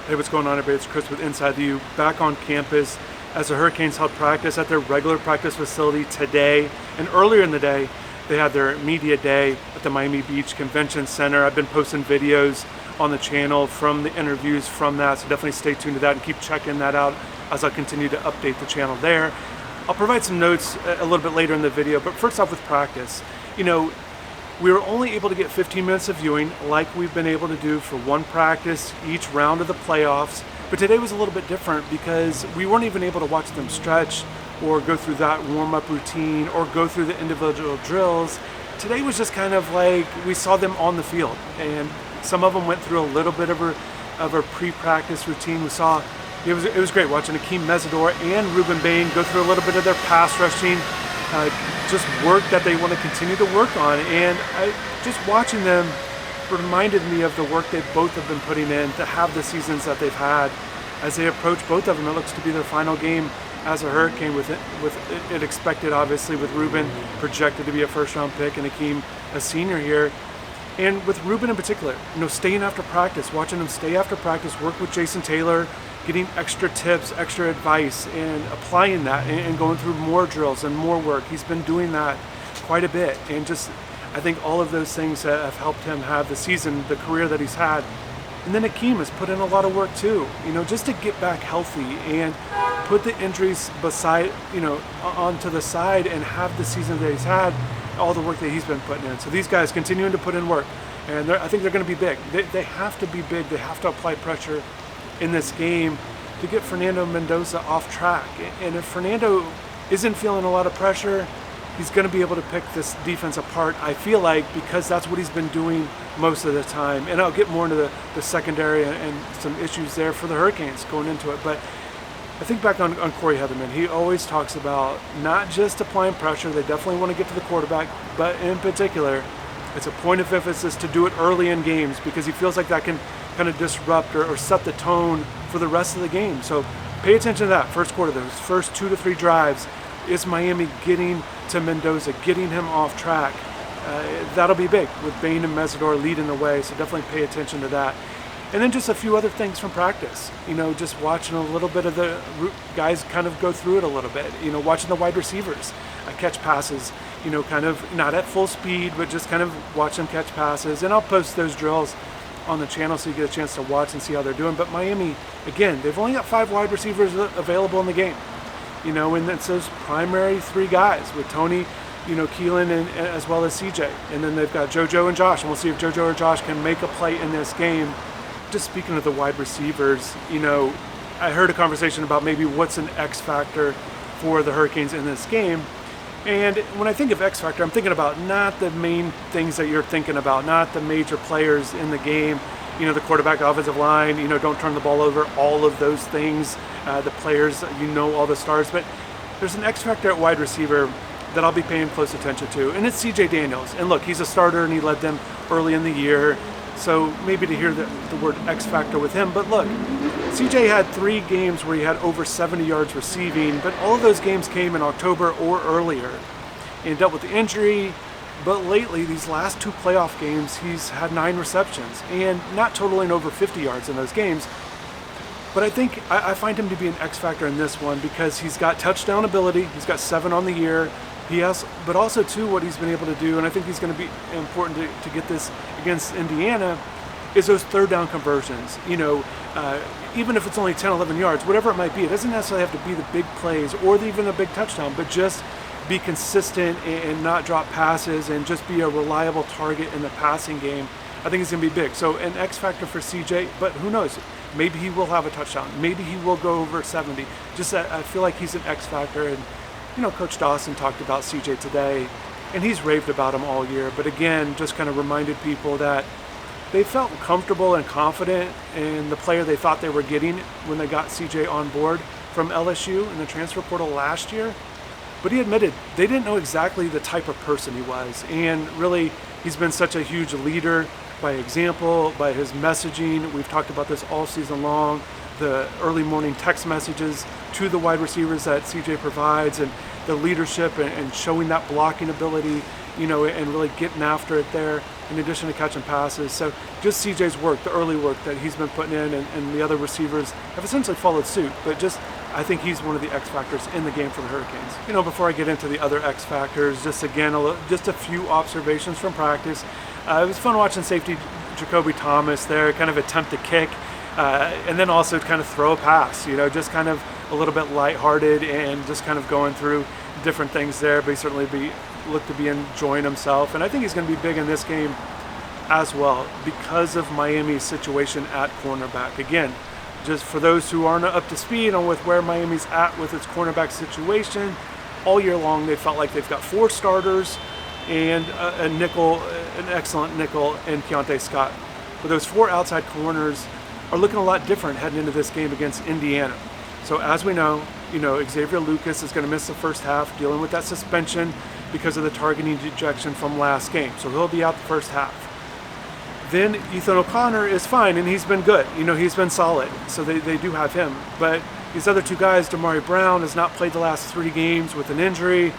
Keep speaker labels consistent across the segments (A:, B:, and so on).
A: Hey, what's going on, everybody? It's Chris with InsideTheU, back on campus as the Hurricanes held practice at their regular practice facility today. And earlier in the day, they had their media day at the Miami Beach Convention Center. I've been posting videos on the channel from the interviews from that, so definitely stay tuned to that and keep checking that out as I continue to update the channel there. I'll provide some notes a little bit later in the video, but first off with practice. We were only able to get 15 minutes of viewing like we've been able to do for one practice each round of the playoffs. But today was a little bit different because we weren't even able to watch them stretch or go through that warm-up routine or go through the individual drills. Today was just kind of like we saw them on the field, and some of them went through a little bit of a pre-practice routine. We saw it was great watching Akeem Mesidor and Ruben Bain go through a little bit of their pass rushing, just work that they want to continue to work on. And just watching them reminded me of the work they both have been putting in to have the seasons that they've had. As they approach both of them, it looks to be their final game as a Hurricane, with it expected, obviously, with Ruben projected to be a first-round pick and Akeem a senior here. And with Ruben in particular, staying after practice, watching him stay after practice, work with Jason Taylor, getting extra tips, extra advice, and applying that and going through more drills and more work. He's been doing that quite a bit. And I think all of those things have helped him have the season, the career that he's had. And then Akeem has put in a lot of work too, just to get back healthy and put the injuries onto the side and have the season that he's had, all the work that he's been putting in. So these guys continuing to put in work, and I think they're going to be big. They have to be big. They have to apply pressure in this game to get Fernando Mendoza off track. And if Fernando isn't feeling a lot of pressure, he's going to be able to pick this defense apart, I feel like, because that's what he's been doing most of the time. And I'll get more into the secondary and some issues there for the Hurricanes going into it. But I think back on Corey Heatherman, he always talks about not just applying pressure. They definitely want to get to the quarterback, but in particular, it's a point of emphasis to do it early in games because he feels like that can kind of disrupt or set the tone for the rest of the game. So pay attention to that first quarter, those first 2 to 3 drives. Is Miami getting to Mendoza, getting him off track? That'll be big with Bain and Mesidor leading the way, so definitely pay attention to that. And then just a few other things from practice, just watching a little bit of the guys kind of go through it a little bit, watching the wide receivers catch passes, kind of not at full speed, but just kind of watch them catch passes. And I'll post those drills on the channel so you get a chance to watch and see how they're doing. But Miami, again, they've only got 5 wide receivers available in the game, and it's those primary 3 guys with Tony, Keelan, and as well as CJ. And then they've got JoJo and Josh, and we'll see if JoJo or Josh can make a play in this game. Just speaking of the wide receivers, I heard a conversation about maybe what's an X factor for the Hurricanes in this game. And when I think of X factor, I'm thinking about not the main things that you're thinking about, not the major players in the game, the quarterback, offensive line, don't turn the ball over, all of those things, the players, all the stars. But there's an X factor at wide receiver that I'll be paying close attention to, and it's CJ Daniels. And look, he's a starter and he led them early in the year. So maybe to hear the word X factor with him. But look, CJ had 3 games where he had over 70 yards receiving, but all of those games came in October or earlier and dealt with the injury. But lately, these last 2 playoff games, he's had 9 receptions and not totaling over 50 yards in those games. But I think I find him to be an X factor in this one because he's got touchdown ability. He's got 7 on the year. He has, but also too, what he's been able to do, and I think he's going to be important to get this against Indiana, is those 3rd down conversions. Even if it's only 10, 11 yards, whatever it might be, it doesn't necessarily have to be the big plays or even a big touchdown, but just be consistent and not drop passes and just be a reliable target in the passing game. I think it's going to be big. So an X factor for CJ, but who knows? Maybe he will have a touchdown. Maybe he will go over 70. I feel like he's an X factor. And Coach Dawson talked about CJ today, and he's raved about him all year. But again, just kind of reminded people that they felt comfortable and confident in the player they thought they were getting when they got CJ on board from LSU in the transfer portal last year. But he admitted they didn't know exactly the type of person he was. And really, he's been such a huge leader by example, by his messaging. We've talked about this all season long. The early morning text messages to the wide receivers that CJ provides, and the leadership and showing that blocking ability, and really getting after it there. in addition to catching passes. So just CJ's work, the early work that he's been putting in, and the other receivers have essentially followed suit. But just, I think he's one of the X factors in the game for the Hurricanes. Before I get into the other X factors, just again, just a few observations from practice. It was fun watching safety Jacoby Thomas there kind of attempt to kick, and then also kind of throw a pass, just kind of a little bit lighthearted and just kind of going through different things there, but he certainly looked to be enjoying himself. And I think he's going to be big in this game as well because of Miami's situation at cornerback. Again, just for those who aren't up to speed on with where Miami's at with its cornerback situation, all year long they felt like they've got 4 starters and an excellent nickel in Keontae Scott. But those 4 outside corners are looking a lot different heading into this game against Indiana. So as we know, Xavier Lucas is going to miss the first half, dealing with that suspension because of the targeting ejection from last game. So he'll be out the first half. Then Ethan O'Connor is fine, and he's been good. He's been solid. So they do have him. But these other 2 guys, Damari Brown has not played the last 3 games with an injury.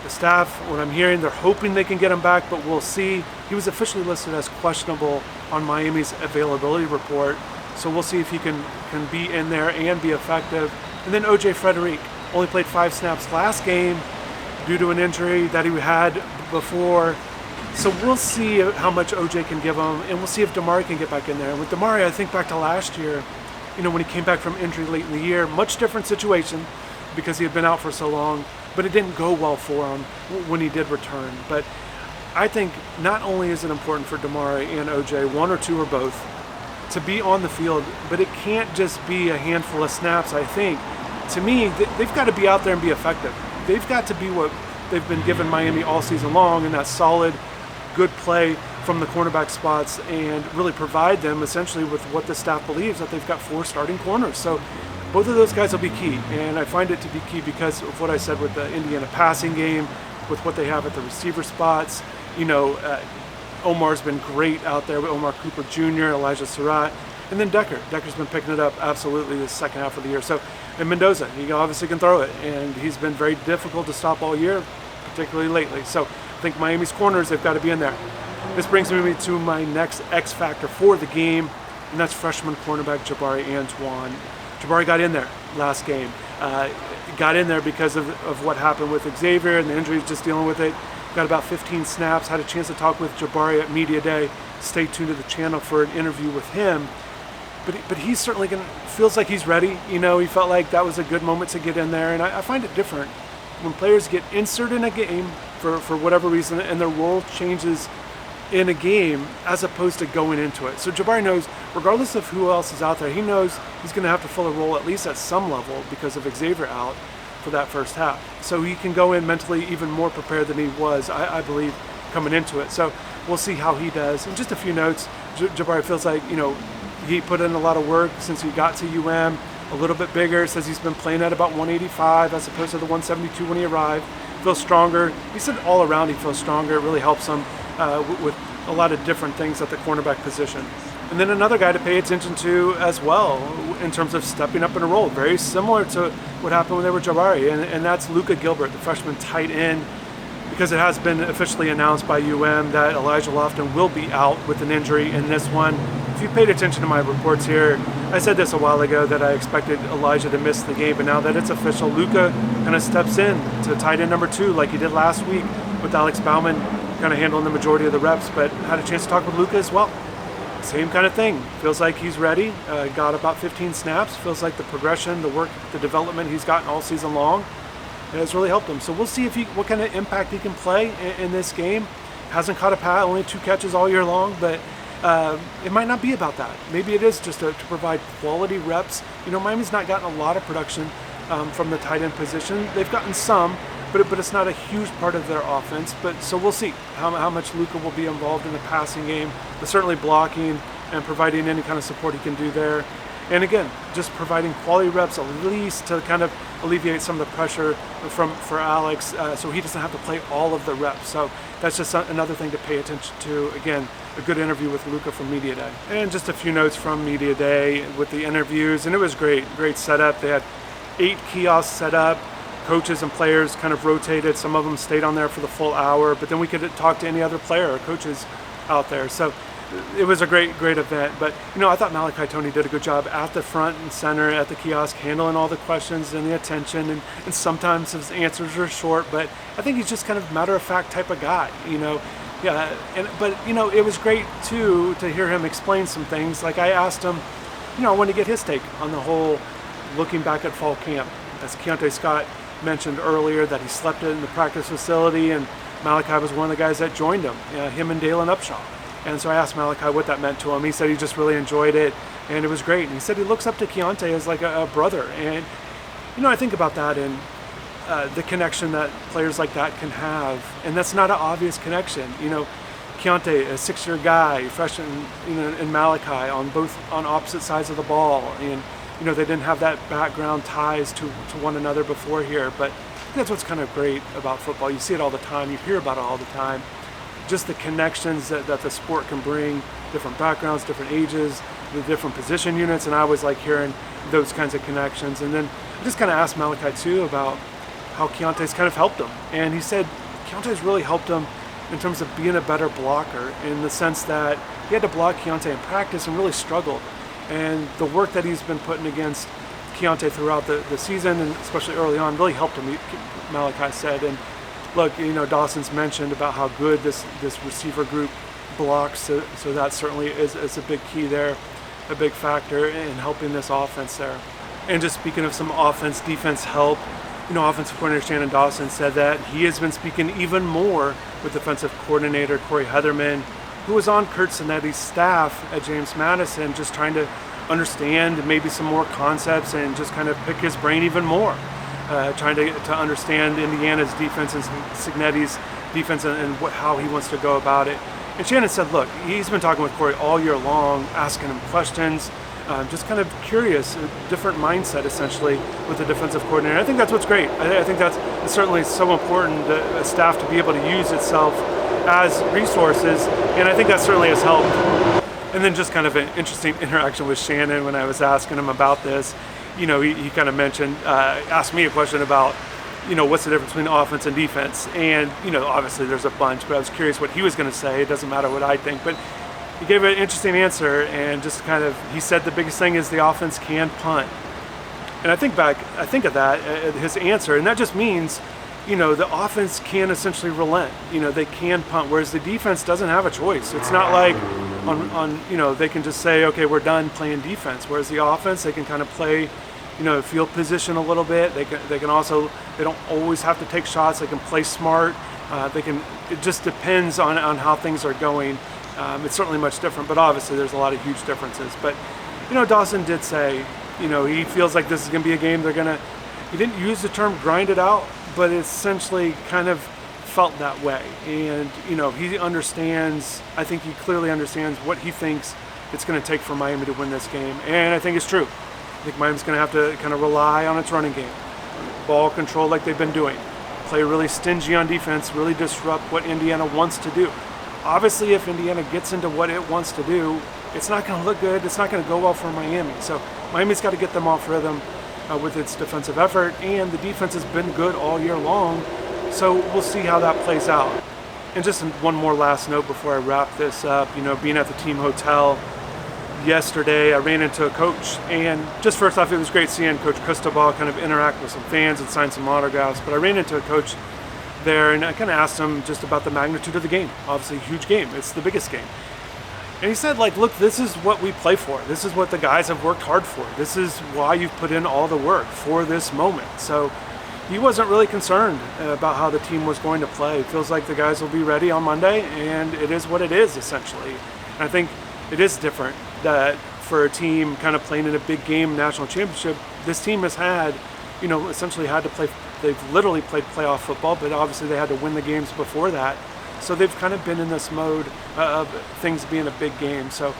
A: The staff, what I'm hearing, they're hoping they can get him back, but we'll see. He was officially listed as questionable on Miami's availability report. So we'll see if he can be in there and be effective. And then O.J. Frederick only played 5 snaps last game due to an injury that he had before. So we'll see how much O.J. can give him, and we'll see if Damari can get back in there. And with Damari, I think back to last year, when he came back from injury late in the year, much different situation because he had been out for so long, but it didn't go well for him when he did return. But I think not only is it important for Damari and O.J., 1 or 2 or both, to be on the field, but it can't just be a handful of snaps. I think, to me, they've got to be out there and be effective. They've got to be what they've been giving Miami all season long, and that solid, good play from the cornerback spots, and really provide them essentially with what the staff believes, that they've got 4 starting corners. So both of those guys will be key, and I find it to be key because of what I said with the Indiana passing game, with what they have at the receiver spots. Omar's been great out there with Omar Cooper Jr., Elijah Surratt, and then Decker. Decker's been picking it up absolutely the second half of the year. So, and Mendoza, he obviously can throw it, and he's been very difficult to stop all year, particularly lately. So I think Miami's corners, they've got to be in there. This brings me to my next X factor for the game, and that's freshman cornerback Jabari Antoine. Jabari got in there last game. Got in there because of what happened with Xavier and the injuries, just dealing with it. Got about 15 snaps, had a chance to talk with Jabari at Media Day. Stay tuned to the channel for an interview with him. But he's certainly feels like he's ready. He felt like that was a good moment to get in there. And I find it different when players get inserted in a game for whatever reason and their role changes in a game as opposed to going into it. So Jabari knows, regardless of who else is out there, he knows he's going to have to fill a role at least at some level because of Xavier out for that first half. So he can go in mentally even more prepared than he was, I believe, coming into it. So we'll see how he does. And just a few notes, Jabari feels like, he put in a lot of work since he got to UM, a little bit bigger, says he's been playing at about 185 as opposed to the 172 when he arrived. Feels stronger. He said all around he feels stronger. It really helps him with a lot of different things at the cornerback position. And then another guy to pay attention to as well in terms of stepping up in a role, very similar to what happened when they were Jabari, and that's Luka Gilbert, the freshman tight end, because it has been officially announced by UM that Elijah Lofton will be out with an injury in this one. If you paid attention to my reports here, I said this a while ago that I expected Elijah to miss the game, but now that it's official, Luka kind of steps in to tight end number 2 like he did last week with Alex Bauman kind of handling the majority of the reps, but had a chance to talk with Luka as well. Same kind of thing. Feels like he's ready. Got about 15 snaps. Feels like the progression, the work, the development he's gotten all season long has really helped him. So we'll see what kind of impact he can play in this game. Hasn't caught a pass, only 2 catches all year long, but it might not be about that. Maybe it is just to provide quality reps. Miami's not gotten a lot of production from the tight end position. They've gotten some, but it's not a huge part of their offense. But so we'll see how much Luka will be involved in the passing game, but certainly blocking and providing any kind of support he can do there. And again, just providing quality reps at least to kind of alleviate some of the pressure for Alex, so he doesn't have to play all of the reps. So that's just another thing to pay attention to. Again, a good interview with Luka from Media Day. And just a few notes from Media Day with the interviews, and it was great setup. They had 8 kiosks set up. coaches and players kind of rotated. Some of them stayed on there for the full hour, but then we could talk to any other player or coaches out there. So it was a great event. But I thought Malachi Tony did a good job at the front and center at the kiosk, handling all the questions and the attention. And sometimes his answers are short, but I think he's just kind of matter-of-fact type of guy. Yeah. But it was great too to hear him explain some things. Like I asked him, I wanted to get his take on the whole looking back at fall camp. As Keontae Scott mentioned earlier, that he slept in the practice facility, and Malachi was one of the guys that joined him and Dalen Upshaw. And so I asked Malachi what that meant to him. He said he just really enjoyed it, and it was great. And he said he looks up to Keontae as like a brother. And, I think about that and the connection that players like that can have. And that's not an obvious connection. Keontae, a 6-year guy, freshman, and Malachi on opposite sides of the ball. And, they didn't have that background ties to one another before here. But that's what's kind of great about football. You see it all the time. You hear about it all the time. Just the connections that the sport can bring, different backgrounds, different ages, the different position units. And I always like hearing those kinds of connections. And then I just kind of asked Malachi too about how Keontae's kind of helped him. And he said Keontae's really helped him in terms of being a better blocker, in the sense that he had to block Keontae in practice and really struggled. And the work that he's been putting against Keontae throughout the season, and especially early on, really helped him, Malachi said. And look, Dawson's mentioned about how good this receiver group blocks, so that certainly is a big key there, a big factor in helping this offense there. And just speaking of some offense-defense help, offensive coordinator Shannon Dawson said that he has been speaking even more with defensive coordinator Corey Heatherman, who was on Kurt Sinetti's staff at James Madison, just trying to understand maybe some more concepts and just kind of pick his brain even more, trying to understand Indiana's defense and Signetti's defense and how he wants to go about it. And Shannon said, look, he's been talking with Corey all year long, asking him questions, just kind of curious, a different mindset essentially with the defensive coordinator. I think that's what's great. I think that's certainly so important, a staff to be able to use itself as resources, and I think that certainly has helped. And then just kind of an interesting interaction with Shannon when I was asking him about this. He kind of mentioned, asked me a question about, what's the difference between offense and defense? And, obviously there's a bunch, but I was curious what he was going to say. It doesn't matter what I think, but he gave an interesting answer, and just he said the biggest thing is the offense can punt. And I think of that, his answer, and that just means, the offense can essentially relent. They can punt, whereas the defense doesn't have a choice. It's not like they can just say, okay, we're done playing defense. Whereas the offense, they can kind of play, field position a little bit. They don't always have to take shots. They can play smart. It just depends on how things are going. It's certainly much different, but obviously there's a lot of huge differences. But, Dawson did say, he feels like this is going to be a game he didn't use the term grind it out, but it essentially kind of felt that way. And, he understands, I think he clearly understands what he thinks it's going to take for Miami to win this game. And I think it's true. I think Miami's going to have to kind of rely on its running game. Ball control like they've been doing. Play really stingy on defense, really disrupt what Indiana wants to do. Obviously, if Indiana gets into what it wants to do, it's not going to look good. It's not going to go well for Miami. So Miami's got to get them off rhythm with its defensive effort, and the defense has been good all year long. So we'll see how that plays out. And just one more last note before I wrap this up, being at the team hotel yesterday, I ran into a coach, and just first off, it was great seeing Coach Cristobal kind of interact with some fans and sign some autographs, but I ran into a coach there, and I kind of asked him just about the magnitude of the game. Obviously, a huge game. It's the biggest game. And he said, look, this is what we play for. This is what the guys have worked hard for. This is why you've put in all the work for this moment. So he wasn't really concerned about how the team was going to play. It feels like the guys will be ready on Monday, and it is what it is, essentially. And I think it is different that for a team kind of playing in a big game, national championship, this team has had, essentially had to play. They've literally played playoff football, but obviously they had to win the games before that. So they've kind of been in this mode of things being a big game. So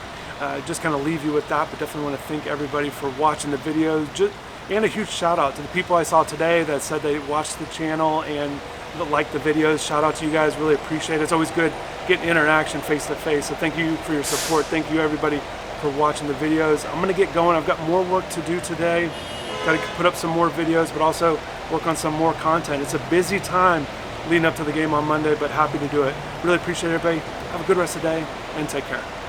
A: just kind of leave you with that, but definitely want to thank everybody for watching the video. And a huge shout out to the people I saw today that said they watched the channel and liked the videos. Shout out to you guys, really appreciate it. It's always good getting interaction face to face. So thank you for your support. Thank you everybody for watching the videos. I'm gonna get going. I've got more work to do today. Got to put up some more videos, but also work on some more content. It's a busy time leading up to the game on Monday, but happy to do it. Really appreciate everybody. Have a good rest of the day and take care.